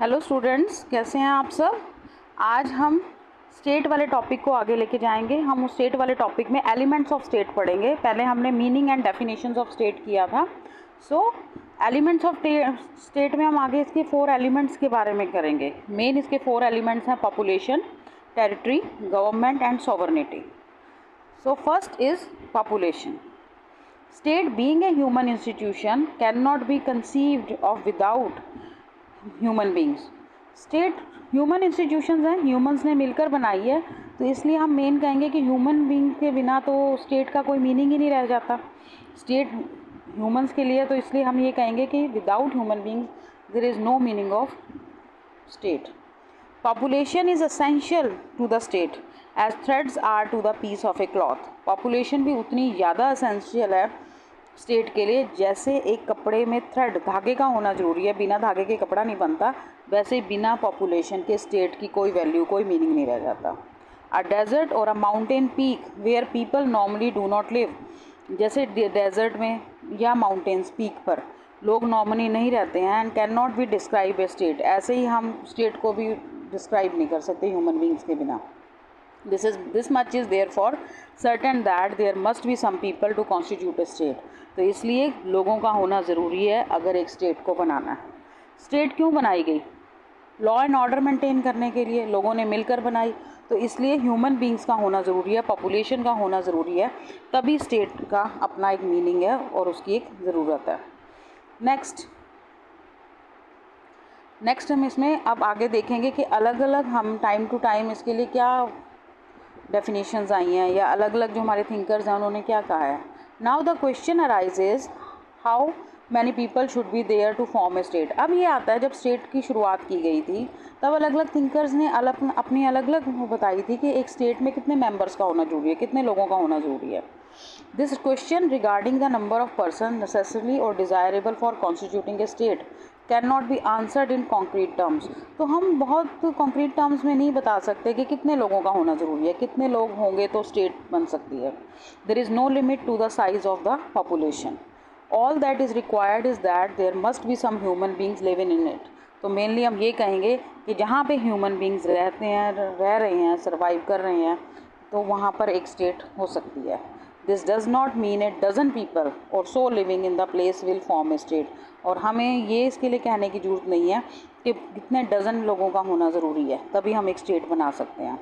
Hello students, कैसे हैं आप सब। आज हम स्टेट वाले टॉपिक को आगे लेके जाएंगे। हम उस स्टेट वाले टॉपिक में एलिमेंट्स ऑफ स्टेट पढ़ेंगे। पहले हमने meaning and definitions of state किया था। एलिमेंट्स ऑफ स्टेट में हम आगे इसके 4 एलिमेंट्स के बारे में करेंगे। मेन इसके 4 एलिमेंट्स हैं population, territory, government and sovereignty. So first is population. State being a human institution can not B conceived of without human beings. State human institutions हैं, ह्यूमंस ने मिलकर बनाई है, तो इसलिए हम मेन कहेंगे कि ह्यूमन बींग के बिना तो स्टेट का कोई मीनिंग ही नहीं रह जाता। स्टेट ह्यूमंस के लिए, तो इसलिए हम ये कहेंगे कि without human beings there is no meaning of state. Population is essential to the state as threads are to the piece of a cloth. Population भी उतनी ज़्यादा असेंशियल है स्टेट के लिए जैसे एक कपड़े में थ्रेड, धागे का होना ज़रूरी है। बिना धागे के कपड़ा नहीं बनता, वैसे ही बिना पॉपुलेशन के स्टेट की कोई वैल्यू, कोई मीनिंग नहीं रह जाता। अ डेजर्ट और a mountain peak where people normally do not live. जैसे डेजर्ट में या माउंटेन्स पीक पर लोग नॉर्मली नहीं रहते हैं, and can not be describe A state. ऐसे ही हम स्टेट को भी डिस्क्राइब नहीं कर सकते ह्यूमन बींग्स के बिना। This much is therefore certain that there must be some people to constitute a state। तो इसलिए लोगों का होना ज़रूरी है अगर एक स्टेट को बनाना है। स्टेट क्यों बनाई गई? लॉ एंड ऑर्डर मेंटेन करने के लिए लोगों ने मिलकर बनाई, तो इसलिए ह्यूमन बींग्स का होना ज़रूरी है, पॉपुलेशन का होना ज़रूरी है, तभी स्टेट का अपना एक मीनिंग है और उसकी एक ज़रूरत है। नेक्स्ट हम इसमें अब आगे देखेंगे कि अलग अलग हम टाइम टू टाइम इसके लिए क्या डेफिनेशंस आई हैं या अलग अलग जो हमारे थिंकर्स हैं उन्होंने क्या कहा है। Now the question arises how many people should be there to form a state. अब ये आता है जब स्टेट की शुरुआत की गई थी तब अलग अलग थिंकर्स ने अपनी अलग अलग बताई थी कि एक स्टेट में कितने मेंबर्स का होना जरूरी है, कितने लोगों का होना जरूरी है। This question regarding the number of person necessary और desirable for constituting a state can not be answered in concrete terms. तो हम बहुत कॉन्क्रीट टर्म्स में नहीं बता सकते कि कितने लोगों का होना ज़रूरी है, कितने लोग होंगे तो स्टेट बन सकती है। There is no limit to the size of the population. All that is required is that there must be some human beings live in it. तो मेनली हम ये कहेंगे कि जहाँ पे ह्यूमन बींग्स रहते हैं, रह रहे हैं, सर्वाइव कर रहे हैं, तो वहाँ पर एक स्टेट हो सकती है। This does not mean a dozen people और so living in the place will form a state. और हमें ये इसके लिए कहने की ज़रूरत नहीं है कि कितने डज़न लोगों का होना ज़रूरी है तभी हम एक स्टेट बना सकते हैं।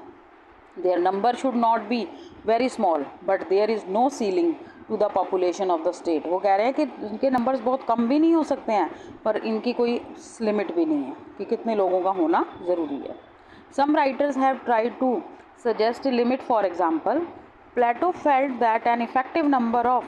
Their number should not be very small but there is no ceiling to the population of the state. वो कह रहे हैं कि इनके नंबर्स बहुत कम भी नहीं हो सकते हैं पर इनकी कोई लिमिट भी नहीं है कि कितने लोगों का होना ज़रूरी है। Some writers have tried to suggest a limit. For example, Plato felt that an effective number of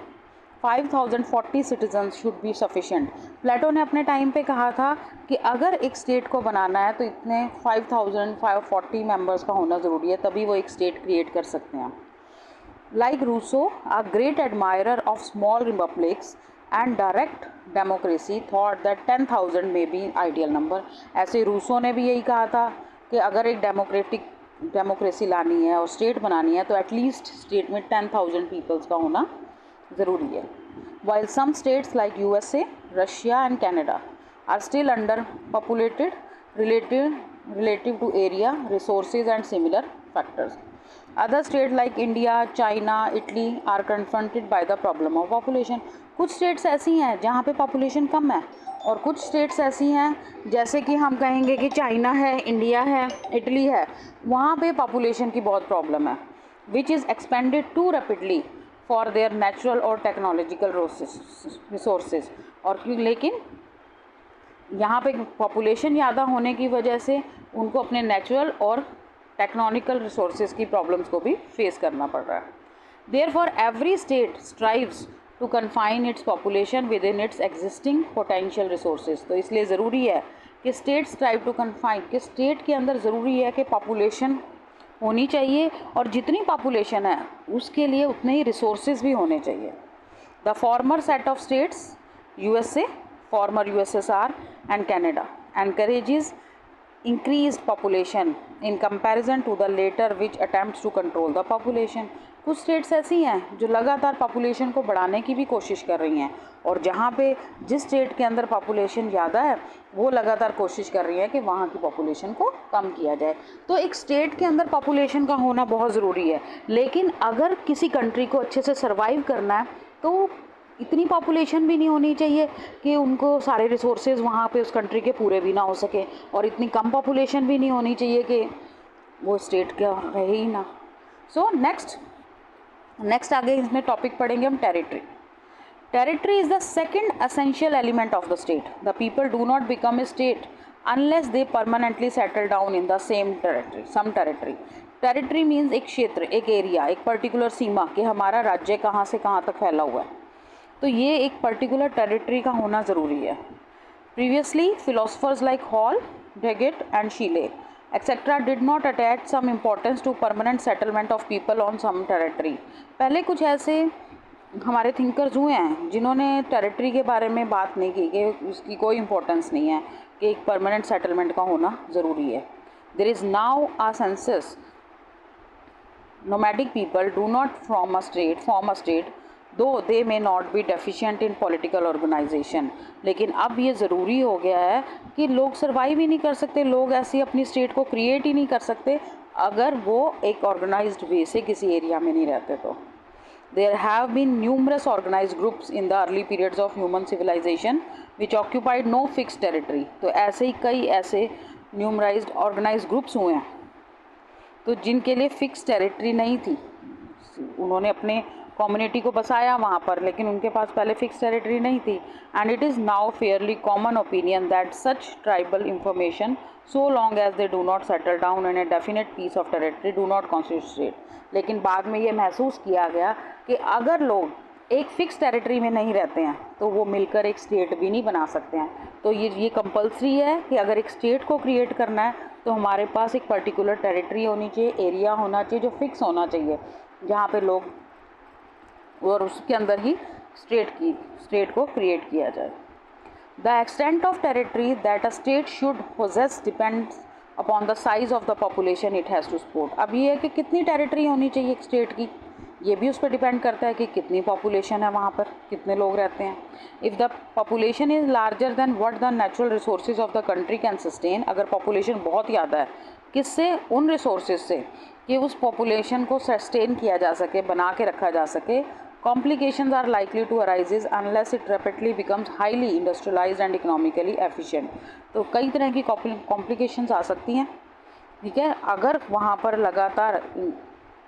5040 citizens should be sufficient। प्लेटो ने अपने टाइम पे कहा था कि अगर एक स्टेट को बनाना है तो इतने 5040 मेंबर्स का होना ज़रूरी है, तभी वो एक स्टेट क्रिएट कर सकते हैं। Like Rousseau, a great admirer of small republics and direct democracy, thought that 10,000 may be ideal number. ऐसे रूसो ने भी यही कहा था कि अगर एक डेमोक्रेसी लानी है और स्टेट बनानी है तो एटलीस्ट स्टेट में 10,000 पीपल्स का होना ज़रूरी है। While some states like USA, Russia and Canada are still under populated relative to area, resources and similar factors. Other states like India, China, Italy are confronted by the problem of population। कुछ states ऐसी हैं जहाँ पे population कम है और कुछ states ऐसी हैं जैसे कि हम कहेंगे कि चाइना है, इंडिया है, इटली है, वहाँ पे पॉपुलेशन की बहुत प्रॉब्लम है, which is expanded to rapidly for their natural और टेक्नोलॉजिकल रिसोर्सेज। और लेकिन यहाँ पे पॉपुलेशन ज़्यादा होने की वजह से उनको अपने नेचुरल और टेक्नोलॉजिकल रिसोर्सेज की प्रॉब्लम्स को भी फेस करना पड़ रहा है। Therefore every state strives to confine its population within its existing potential resources. तो इसलिए ज़रूरी है कि स्टेट स्ट्राइव टू कन्फाइन, कि स्टेट के अंदर ज़रूरी है कि पॉपुलेशन होनी चाहिए और जितनी पॉपुलेशन है उसके लिए उतने ही रिसोर्सेज भी होने चाहिए। The former set of states USA, former USSR and Canada encourages increased population in comparison to the later which attempts to control the population। कुछ स्टेट्स ऐसी हैं जो लगातार पॉपुलेशन को बढ़ाने की भी कोशिश कर रही हैं, और जहाँ पे जिस स्टेट के अंदर पॉपुलेशन ज़्यादा है वो लगातार कोशिश कर रही है कि वहाँ की पॉपुलेशन को कम किया जाए। तो एक स्टेट के अंदर पॉपुलेशन का होना बहुत ज़रूरी है, लेकिन अगर किसी कंट्री को अच्छे से सर्वाइव करना है तो इतनी पॉपुलेशन भी नहीं होनी चाहिए कि उनको सारे रिसोर्सेज वहाँ पे उस कंट्री के पूरे भी ना हो सके, और इतनी कम पॉपुलेशन भी नहीं होनी चाहिए कि वो स्टेट का रहे ही ना। सो नेक्स्ट आगे इसमें टॉपिक पढ़ेंगे हम territory. Territory is the second essential element of the state. The people do not become a state unless they permanently settle down in the same territory, some territory. Territory means एक क्षेत्र, एक area, एक particular सीमा कि हमारा राज्य कहाँ से कहाँ तक फैला हुआ है, तो ये एक पर्टिकुलर टेरिटरी का होना ज़रूरी है। Previously philosophers like Hall, Daggett and Seeley etc. did not attach some importance to permanent settlement of people on some territory। पहले कुछ ऐसे हमारे थिंकर्स हुए हैं जिन्होंने टेरिटरी के बारे में बात नहीं की कि उसकी कोई इम्पोर्टेंस नहीं है कि एक परमानेंट सेटलमेंट का होना ज़रूरी है। There is now a census nomadic people do not form a state though they may not be deficient in political organization। लेकिन अब ये ज़रूरी हो गया है कि लोग सर्वाइव ही नहीं कर सकते, लोग ऐसी अपनी स्टेट को क्रिएट ही नहीं कर सकते अगर वो एक ऑर्गेनाइज्ड वे से किसी एरिया में नहीं रहते। तो there have been numerous organized groups in the early periods of human civilization which occupied no fixed territory। तो ऐसे ही कई ऐसे न्यूमराइज्ड ऑर्गेनाइज्ड ग्रुप्स हुए हैं तो जिनके लिए फिक्स टेरिटरी नहीं थी, उन्होंने अपने कम्युनिटी को बसाया वहाँ पर, लेकिन उनके पास पहले फिक्स टेरिटरी नहीं थी। And it is now fairly common opinion that such tribal information so long as they do not settle down in a definite piece of territory do not constitute state. लेकिन बाद में ये महसूस किया गया कि अगर लोग एक फ़िक्स टेरिटरी में नहीं रहते हैं तो वो मिलकर एक स्टेट भी नहीं बना सकते हैं। तो ये कंपल्सरी है कि अगर एक स्टेट को क्रिएट करना है तो हमारे पास एक पर्टिकुलर टेरिटरी होनी चाहिए, एरिया होना चाहिए जो फिक्स होना चाहिए, जहाँ पे लोग, और उसके अंदर ही स्टेट को क्रिएट किया जाए। The extent of territory that a state should possess depends upon the size of the population it has to support. अब ये है कि कितनी टेरिटरी होनी चाहिए एक स्टेट की, ये भी उस पर डिपेंड करता है कि कितनी पॉपुलेशन है, वहाँ पर कितने लोग रहते हैं। If the population is larger than what the natural resources of the country can sustain. अगर पॉपुलेशन बहुत ज़्यादा है, किससे? उन रिसोर्सेज से कि उस पॉपुलेशन को सस्टेन किया जा सके, बना के रखा जा सके। Complications are likely to arises unless it rapidly becomes highly industrialised and economically efficient. तो कई तरह की कॉम्प्लिकेशंस आ सकती हैं, ठीक है, अगर वहाँ पर लगातार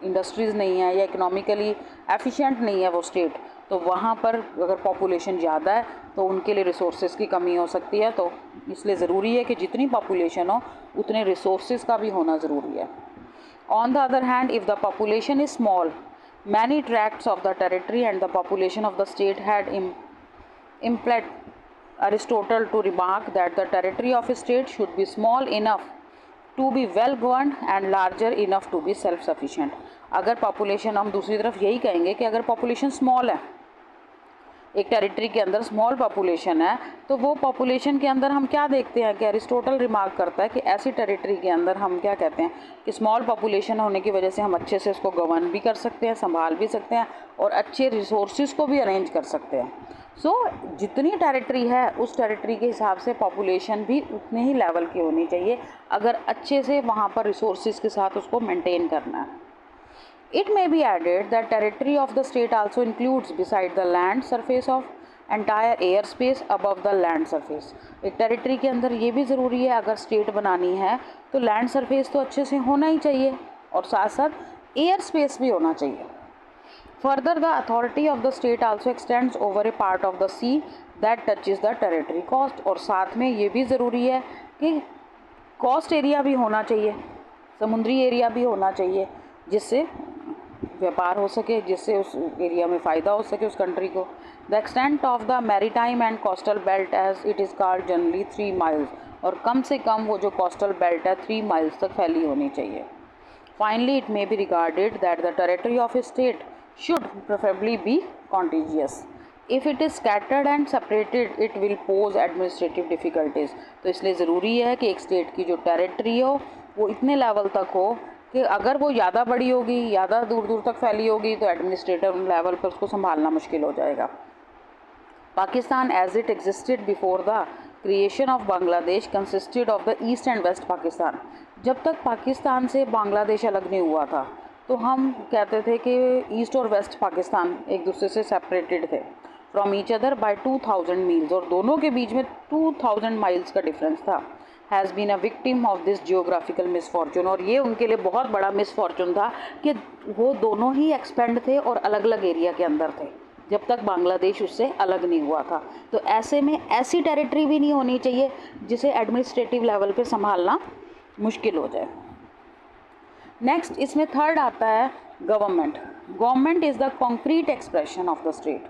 इंडस्ट्रीज़ नहीं है या इकोनॉमिकली एफिशिएंट नहीं है वो स्टेट, तो वहाँ पर अगर पॉपुलेशन ज़्यादा है तो उनके लिए रिसोर्सेज की कमी हो सकती है। तो इसलिए ज़रूरी है कि जितनी पॉपुलेशन हो उतने रिसोर्सेज का भी होना ज़रूरी है। On the other hand, if the population is small, many tracts of the territory and the population of the state had impelled Aristotle to remark that the territory of a state should be small enough to be well governed and larger enough to be self sufficient। अगर population, हम दूसरी तरफ यही कहेंगे कि अगर population small है, एक टेरिटरी के अंदर स्मॉल पॉपुलेशन है, तो वो पॉपुलेशन के अंदर हम क्या देखते हैं कि अरिस्टोटल रिमार्क करता है कि ऐसी टेरिटरी के अंदर हम क्या कहते हैं कि स्मॉल पॉपुलेशन होने की वजह से हम अच्छे से उसको गवर्न भी कर सकते हैं, संभाल भी सकते हैं और अच्छे रिसोर्सेज को भी अरेंज कर सकते हैं। सो जितनी टेरिटरी है उस टेरिटरी के हिसाब से पॉपुलेशन भी उतने ही लेवल की होनी चाहिए अगर अच्छे से वहाँ पर रिसोर्सेज के साथ उसको मेंटेन करना है। It may be added that territory of the state also includes, beside the land surface, of entire air space above the land surface। एक टेरिटरी के अंदर ये भी ज़रूरी है, अगर स्टेट बनानी है तो लैंड सरफेस तो अच्छे से होना ही चाहिए और साथ साथ एयर स्पेस भी होना चाहिए। Further, the authority of the state also extends over a part of the sea that touches the territory coast। और साथ में ये भी ज़रूरी है कि कोस्ट एरिया भी होना चाहिए, समुद्री एरिया भी होना चाहिए, जिससे व्यापार हो सके, जिससे उस एरिया में फ़ायदा हो सके उस कंट्री को। The extent of the maritime and coastal belt as it is called generally 3 miles. और कम से कम वो जो कोस्टल बेल्ट है 3 माइल्स तक फैली होनी चाहिए। Finally, it may be regarded that the territory of a state should preferably be contiguous. If it is scattered and separated it will pose administrative difficulties. तो इसलिए ज़रूरी है कि एक स्टेट की जो टेरिटरी हो वो इतने लेवल तक हो कि अगर वो ज़्यादा बड़ी होगी, ज़्यादा दूर दूर तक फैली होगी तो एडमिनिस्ट्रेटिव लेवल पर उसको संभालना मुश्किल हो जाएगा। Pakistan as it existed before the creation of Bangladesh consisted of the east and west Pakistan. जब तक पाकिस्तान से बांग्लादेश अलग नहीं हुआ था तो हम कहते थे कि ईस्ट और वेस्ट पाकिस्तान एक दूसरे से सेपरेटेड थे from each other by 2000 meals, और दोनों के बीच में 2000 माइल्स का डिफरेंस था। Has been a victim of this geographical misfortune, और ये उनके लिए बहुत बड़ा मिसफॉर्चून था कि वो दोनों ही एक्सपेंड थे और अलग अलग एरिया के अंदर थे जब तक बांग्लादेश उससे अलग नहीं हुआ था। तो ऐसे में ऐसी टेरिटरी भी नहीं होनी चाहिए जिसे एडमिनिस्ट्रेटिव लेवल पे संभालना मुश्किल हो जाए। नेक्स्ट इसमें थर्ड आता है government. Government is the concrete expression of the state.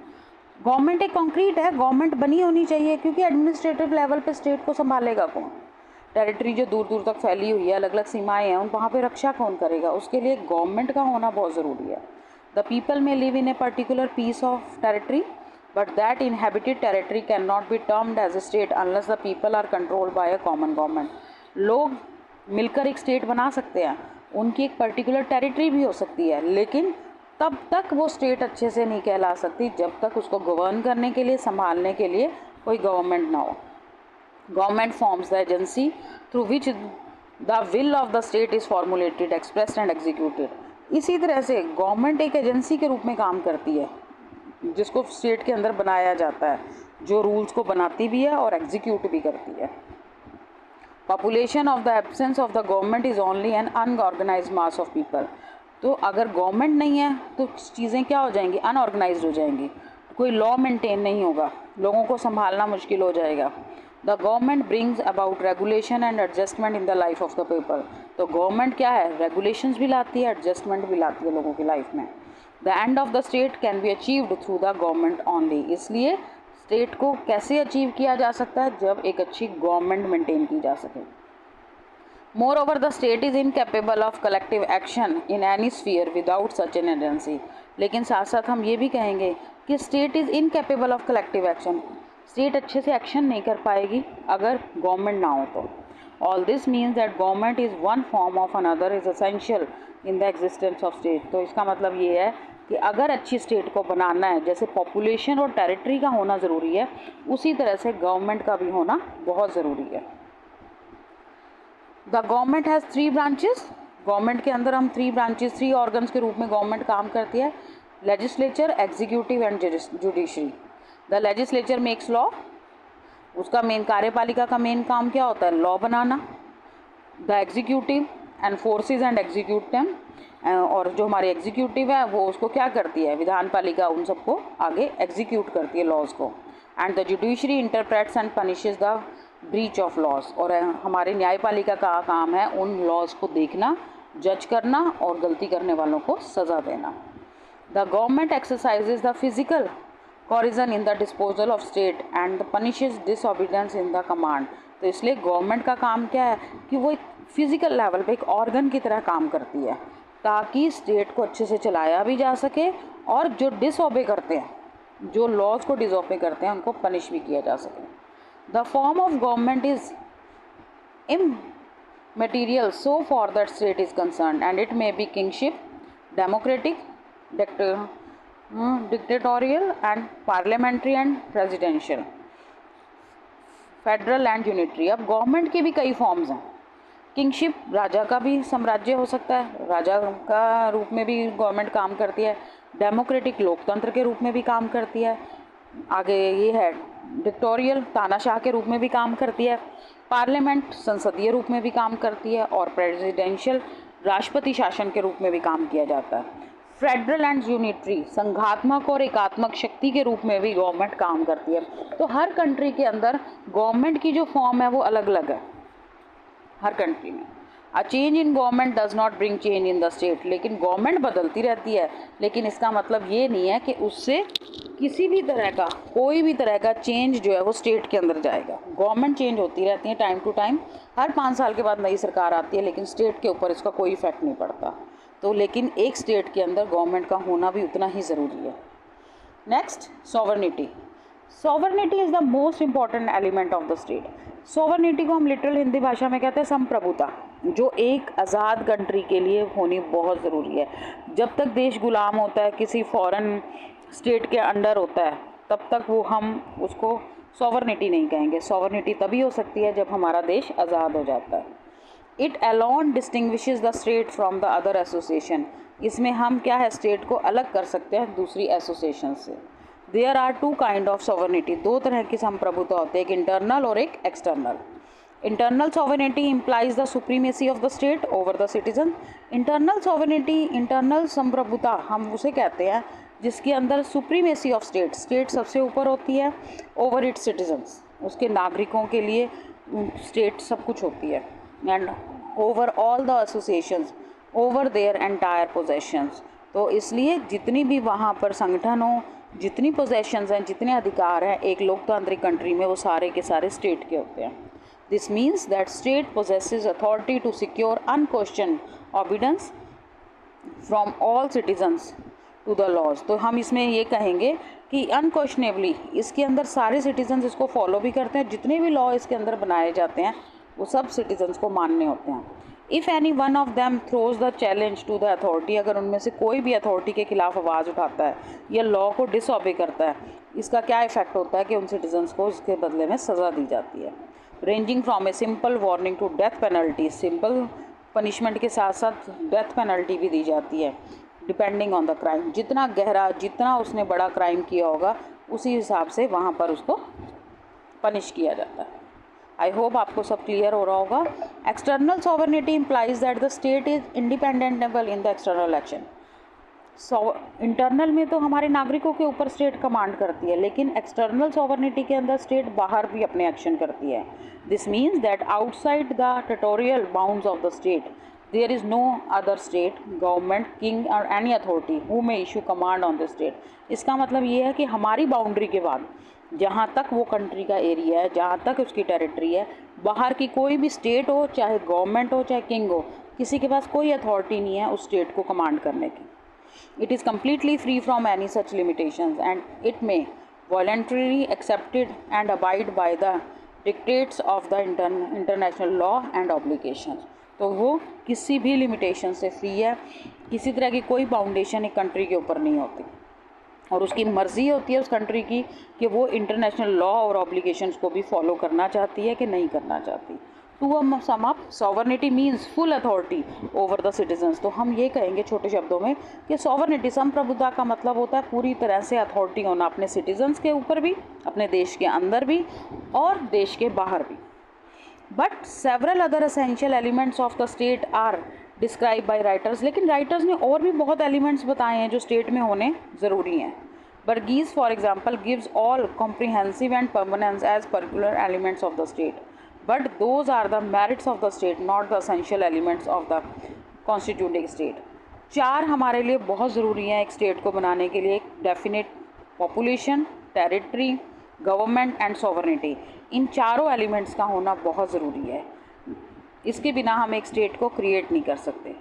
Government एक कॉन्क्रीट है, गवर्नमेंट बनी होनी चाहिए, क्योंकि एडमिनिस्ट्रेटिव लेवल पे स्टेट को संभालेगा कौन? टेरिटरी जो दूर दूर तक फैली हुई है, अलग अलग सीमाएँ हैं, उन वहाँ पे रक्षा कौन करेगा? उसके लिए गवर्नमेंट का होना बहुत ज़रूरी है। The people may live in a particular piece of territory but that inhabited territory can not be termed as a state unless the people are controlled by a common government. लोग मिलकर एक state बना सकते हैं, उनकी एक particular territory भी हो सकती है, लेकिन तब तक वो स्टेट अच्छे से नहीं कहला सकती जब तक उसको गवर्न करने के लिए, संभालने के लिए कोई गवर्नमेंट ना हो। Government forms the agency through which the will of the state is formulated, expressed and executed. इसी तरह से गवर्नमेंट एक एजेंसी के रूप में काम करती है जिसको स्टेट के अंदर बनाया जाता है, जो रूल्स को बनाती भी है और एग्जीक्यूट भी करती है। Population of the absence of the government is only an unorganised mass of people. तो अगर गवर्नमेंट नहीं है तो चीज़ें क्या हो जाएंगी? अनऑर्गेनाइज्ड हो जाएंगी, कोई लॉ मेंटेन नहीं होगा, लोगों को संभालना मुश्किल हो जाएगा। The government brings about regulation and adjustment in the life of the people. तो गवर्नमेंट क्या है? रेगुलेशंस भी लाती है, एडजस्टमेंट भी लाती है लोगों की लाइफ में। The end of the state can be achieved through the government only. इसलिए स्टेट को कैसे अचीव किया जा सकता है? जब एक अच्छी गवर्नमेंट मेंटेन की जा सके। Moreover, the state is incapable of collective action in any sphere without such an agency. लेकिन साथ साथ हम ये भी कहेंगे कि state is incapable of collective action. State अच्छे से एक्शन नहीं कर पाएगी अगर गवर्नमेंट ना हो तो। All this means that government is one form of another is essential in the existence of state. तो इसका मतलब ये है कि अगर अच्छी स्टेट को बनाना है, जैसे पॉपुलेशन और टेरिटरी का होना ज़रूरी है, उसी तरह से गवर्नमेंट का भी होना बहुत ज़रूरी है। The government has 3 branches. Government के अंदर हम 3 ब्रांचेस, 3 ऑर्गन्स के रूप में गवर्नमेंट काम करती है। Legislature, executive and judiciary. The legislature makes law. उसका मेन, कार्यपालिका का मेन काम क्या होता है? Law banana. The executive एनफोर्सेस and execute them. और जो हमारी एग्जीक्यूटिव है वो उसको क्या करती है? विधान पालिका उन सबको आगे एग्जीक्यूट करती है लॉज को। And the judiciary interprets and punishes the breach of laws. और हमारे न्यायपालिका का काम है उन लॉज को देखना, जज करना और गलती करने वालों को सज़ा देना। The government exercises the physical coercion in the disposal of state and punishes disobedience in the command. तो इसलिए गवर्नमेंट का काम क्या है कि वो एक फिजिकल लेवल पे एक ऑर्गन की तरह काम करती है ताकि स्टेट को अच्छे से चलाया भी जा सके और जो डिसओबे करते हैं, जो लॉज को डिसओबे करते हैं, उनको पनिश भी किया जा सके। The form of government is immaterial so far that state is concerned, and it may be kingship, democratic, dictatorial, and parliamentary and presidential, federal and unitary. अब गवर्नमेंट के भी कई फॉर्म्स हैं। किंगशिप, राजा का भी साम्राज्य हो सकता है, राजा का रूप में भी गवर्नमेंट काम करती है। डेमोक्रेटिक, लोकतंत्र के रूप में भी काम करती है। आगे ये है डिक्टोरियल, तानाशाह के रूप में भी काम करती है। पार्लियामेंट, संसदीय रूप में भी काम करती है। और प्रेसिडेंशियल, राष्ट्रपति शासन के रूप में भी काम किया जाता है। फेडरल एंड यूनिटरी, संघात्मक और एकात्मक शक्ति के रूप में भी गवर्नमेंट काम करती है। तो हर कंट्री के अंदर गवर्नमेंट की जो फॉर्म है वो अलग अलग है हर कंट्री में। A change in government does not bring change in the state. लेकिन गवर्नमेंट बदलती रहती है, लेकिन इसका मतलब ये नहीं है कि उससे किसी भी तरह का, कोई भी तरह का चेंज जो है वो स्टेट के अंदर जाएगा। गवर्नमेंट चेंज होती रहती है टाइम टू टाइम, हर 5 साल के बाद नई सरकार आती है, लेकिन स्टेट के ऊपर इसका कोई इफेक्ट नहीं पड़ता। तो लेकिन एक स्टेट के अंदर गवर्नमेंट का होना भी उतना ही ज़रूरी है। Next, sovereignty. Sovereignty is the most important element of the state. Sovereignty को हम लिटरल हिंदी भाषा में कहते हैं संप्रभुता, जो एक आज़ाद कंट्री के लिए होनी बहुत ज़रूरी है। जब तक देश गुलाम होता है, किसी फॉरेन स्टेट के अंडर होता है, तब तक वो हम उसको सॉवरनिटी नहीं कहेंगे। सॉवरनिटी तभी हो सकती है जब हमारा देश आज़ाद हो जाता है। It alone distinguishes the state from the other association. इसमें हम क्या है, स्टेट को अलग कर सकते हैं दूसरी एसोसिएशन से। There are two kind of sovereignty, दो तरह की संप्रभुता होती है, एक इंटरनल और एक external. Internal sovereignty implies the supremacy of the state over the citizen. Internal sovereignty, internal संप्रभुता हम उसे कहते हैं जिसके अंदर सुप्रीमेसी ऑफ स्टेट, स्टेट सबसे ऊपर होती है ओवर इट्स सिटीजन्स, उसके नागरिकों के लिए स्टेट सब कुछ होती है, and over all the associations over their entire possessions. तो इसलिए जितनी भी वहाँ पर संगठन हो, जितनी पोजेशंस हैं, जितने अधिकार हैं एक लोकतांत्रिक कंट्री में, वो सारे के सारे स्टेट के होते हैं। This means that state possesses authority to secure unquestion obedience from all citizens to the laws. तो हम इसमें ये कहेंगे कि अनक्वेश्चनेबली इसके अंदर सारे सिटीजन्स इसको फॉलो भी करते हैं, जितने भी लॉ इसके अंदर बनाए जाते हैं वो सब सिटीजन्स को मानने होते हैं। If any one of them throws the challenge to the authority, अगर उनमें से कोई भी अथॉरिटी के खिलाफ आवाज़ उठाता है या लॉ को डिसऑबे करता है, इसका क्या इफेक्ट होता है कि उन सिटीजन्स को इसके बदले में सज़ा दी जाती है। Ranging from a simple warning to death penalty, simple punishment के साथ साथ डेथ पेनल्टी भी दी जाती है, डिपेंडिंग ऑन द क्राइम। जितना गहरा, जितना उसने बड़ा क्राइम किया होगा उसी हिसाब से वहाँ पर उसको पनिश किया जाता है। आई होप आपको सब क्लियर हो रहा होगा। External sovereignty implies that the state is independent able in the external action. Internal में तो हमारे नागरिकों के ऊपर स्टेट कमांड करती है, लेकिन एक्सटर्नल सॉवरनिटी के अंदर स्टेट बाहर भी अपने एक्शन करती है। This means that outside the territorial bounds of the state there is no other state government, king और any authority who may issue command on the state. इसका मतलब ये है कि हमारी बाउंड्री के बाद जहाँ तक वो कंट्री का एरिया है, जहाँ तक उसकी टेरिटरी है, बाहर की कोई भी स्टेट हो, चाहे गवर्नमेंट हो, चाहे किंग हो, किसी के पास कोई अथॉरिटी नहीं है उस स्टेट को कमांड करने की। It is completely free from any such limitations and it may voluntarily accepted and abide by the dictates of the international law and obligations. तो वो किसी भी लिमिटेशन से फ्री है, किसी तरह की कोई बाउंडेशन एक कंट्री के ऊपर नहीं होती, और उसकी मर्ज़ी होती है उस कंट्री की कि वो इंटरनेशनल लॉ और ऑब्लिगेशंस को भी फॉलो करना चाहती है कि नहीं करना चाहती। To sum up, sovereignty means full authority over the citizens. तो हम ये कहेंगे छोटे शब्दों में कि सॉवरनिटी, संप्रभुता का मतलब होता है पूरी तरह से अथॉरिटी होना अपने सिटीजन्स के ऊपर भी, अपने देश के अंदर भी और देश के बाहर भी। But several other essential elements of the state are describe by writers. लेकिन राइटर्स ने और भी बहुत एलिमेंट्स बताए हैं जो स्टेट में होने ज़रूरी हैं। Burgess for example gives all comprehensive and permanence as particular elements of the state, but those are the merits of the state, not the essential elements of the constituting state. चार हमारे लिए बहुत ज़रूरी हैं एक स्टेट को बनाने के लिए, एक definite population, territory, government and sovereignty. इन चारों एलिमेंट्स का होना बहुत ज़रूरी है, इसके बिना हम एक स्टेट को क्रिएट नहीं कर सकते।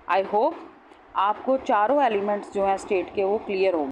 आई होप आपको चारों एलिमेंट्स जो हैं स्टेट के वो क्लियर हो।